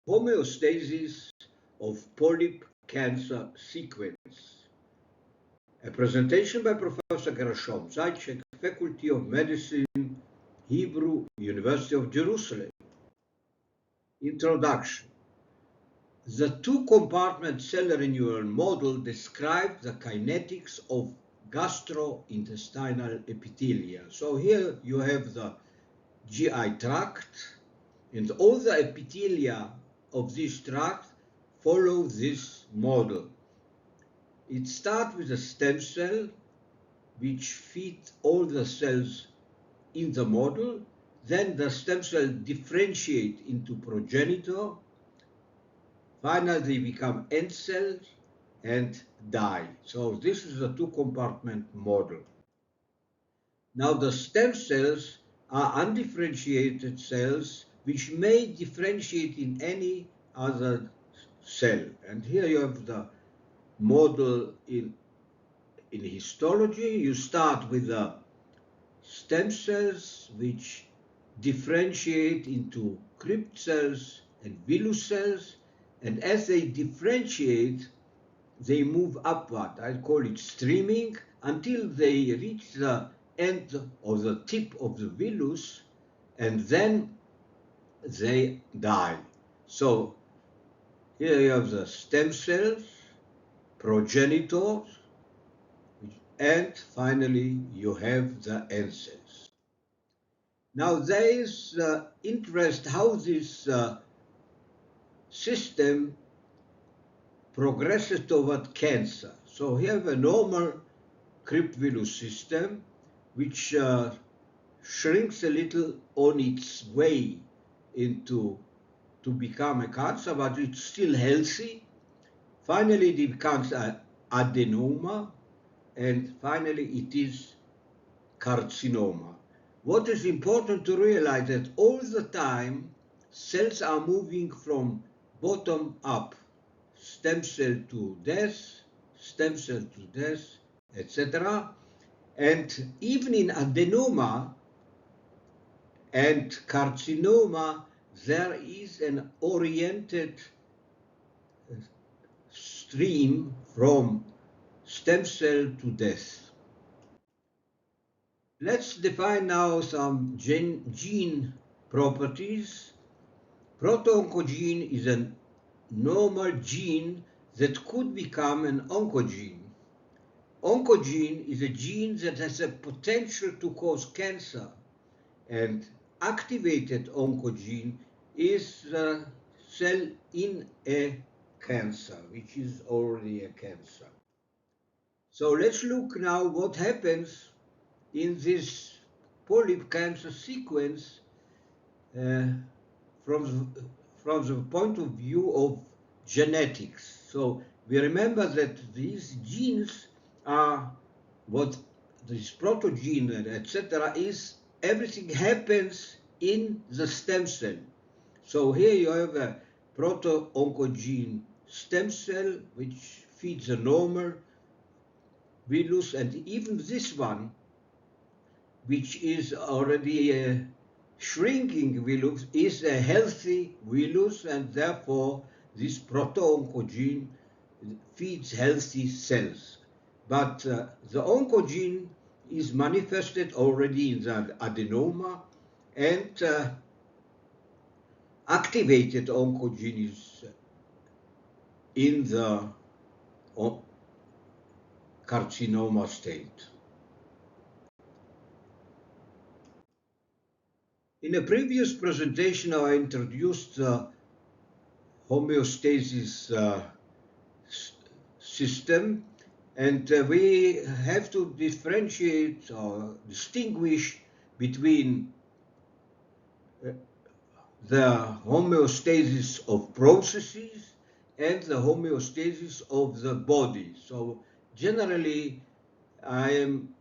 Homeostasis of Polyp Cancer Sequence. A presentation by Professor Gershom Zaitchik, Faculty of Medicine, Hebrew University of Jerusalem. Introduction. The two-compartment cell renewal model describes the kinetics of gastrointestinal epithelia. So here you have the GI tract, and all the epithelia of this tract follow this model. It starts with a stem cell which feeds all the cells in the model. Then the stem cell differentiate into progenitor. Finally, they become end cells and die. So this is a two-compartment model. Now the stem cells are undifferentiated cells which may differentiate in any other cell. And here you have the model in histology. You start with the stem cells which differentiate into crypt cells and villus cells, and as they differentiate, they move upward. I call it streaming until they reach the end or the tip of the villus, and then they die. So here you have the stem cells, progenitors, and finally you have the end cells. Now there is interest how this system progresses toward cancer. So here we have a normal crypt-villus system which shrinks a little on its way to become a cancer, but it's still healthy. Finally, it becomes an adenoma, and finally it is carcinoma. What is important to realize that all the time cells are moving from bottom up, stem cell to death, stem cell to death, etc. And even in adenoma and carcinoma, there is an oriented stream from stem cell to death. Let's define now some gene properties. Proto-oncogene is a normal gene that could become an oncogene. Oncogene is a gene that has a potential to cause cancer, and activated oncogene is the cell in a cancer, which is already a cancer. So let's look now what happens in this polyp cancer sequence from the point of view of genetics. So we remember that these genes are what this protogene, etc., is everything happens in the stem cell. So here you have a proto-oncogene stem cell which feeds a normal villus, and even this one, which is already a shrinking villus, is a healthy villus, and therefore this proto-oncogene feeds healthy cells. But the oncogene is manifested already in the adenoma, and activated oncogene is in the carcinoma state. In a previous presentation, I introduced the homeostasis system, and we have to differentiate or distinguish between the homeostasis of processes and the homeostasis of the body. So generally, I am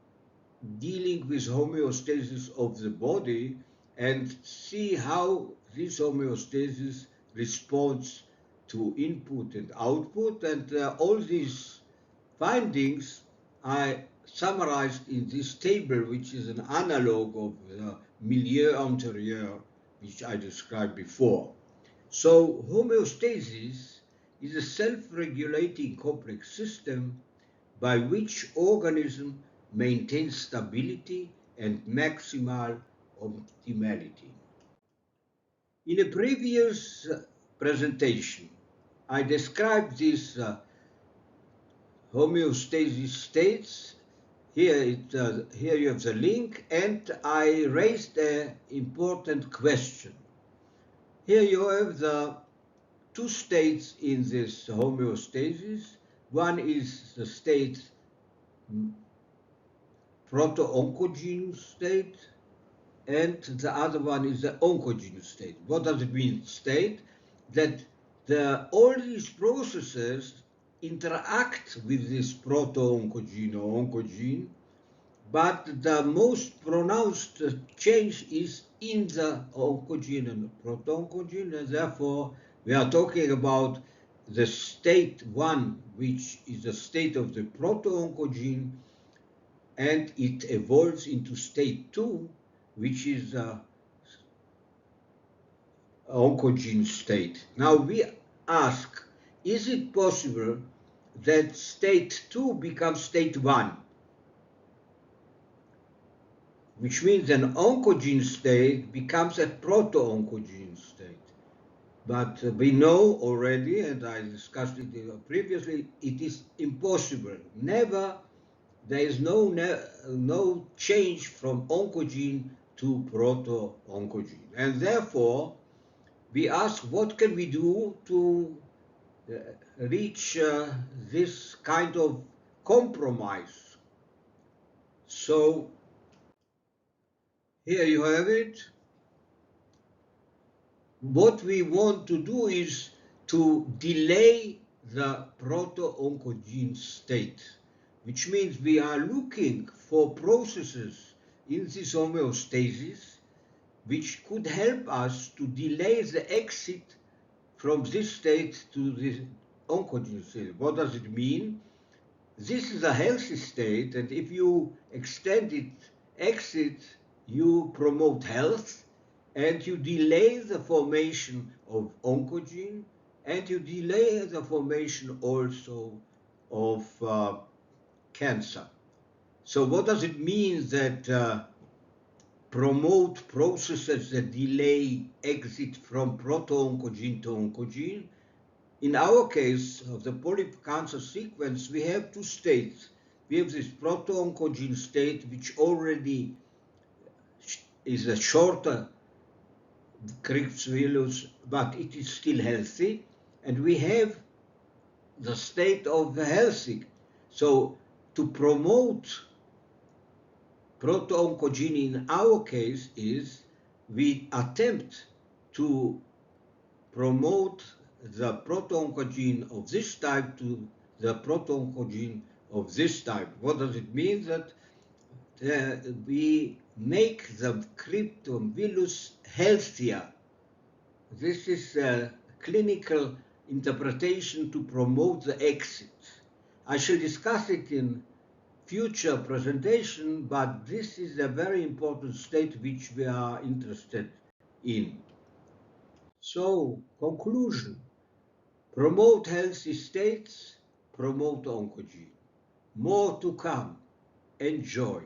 dealing with homeostasis of the body and see how this homeostasis responds to input and output, and all these findings I summarized in this table, which is an analog of the milieu interieur which I described before. So homeostasis is a self-regulating complex system by which organism maintains stability and maximal optimality. In a previous presentation, I described these homeostasis states. Here you have the link, and I raised an important question. Here you have the two states in this homeostasis. One is the state proto-oncogene state, and the other one is the oncogene state. What does it mean, state? That all these processes interact with this proto-oncogene or oncogene, but the most pronounced change is in the oncogene and proto-oncogene, and therefore we are talking about the state 1, which is the state of the proto-oncogene, and it evolves into state 2, which is the oncogene state. Now we ask, is it possible that state 2 becomes state 1? Which means an oncogene state becomes a proto-oncogene state. But we know already, and I discussed it previously, it is impossible. Never, there is no change from oncogene to proto-oncogene. And therefore, we ask, what can we do to reach this kind of compromise? So here you have it. What we want to do is to delay the proto-oncogene state, which means we are looking for processes in this homeostasis which could help us to delay the exit from this state to this oncogene state. What does it mean? This is a healthy state, and if you extend it, exit, you promote health, and you delay the formation of oncogene, and you delay the formation also of cancer. So what does it mean that promote processes that delay exit from proto-oncogene to oncogene? In our case of the polyp cancer sequence, we have two states. We have this proto-oncogene state, which already is a shorter Kripps-Willus, but it is still healthy. And we have the state of the healthy. So to promote proto-oncogene in our case is we attempt to promote the proto-oncogene of this type to the proto-oncogene of this type. What does it mean? That we make the Kripps-Willus healthier. This is a clinical interpretation to promote the exit. I shall discuss it in future presentation, but this is a very important state which we are interested in. So, conclusion. Promote healthy states, promote oncogene. More to come. Enjoy.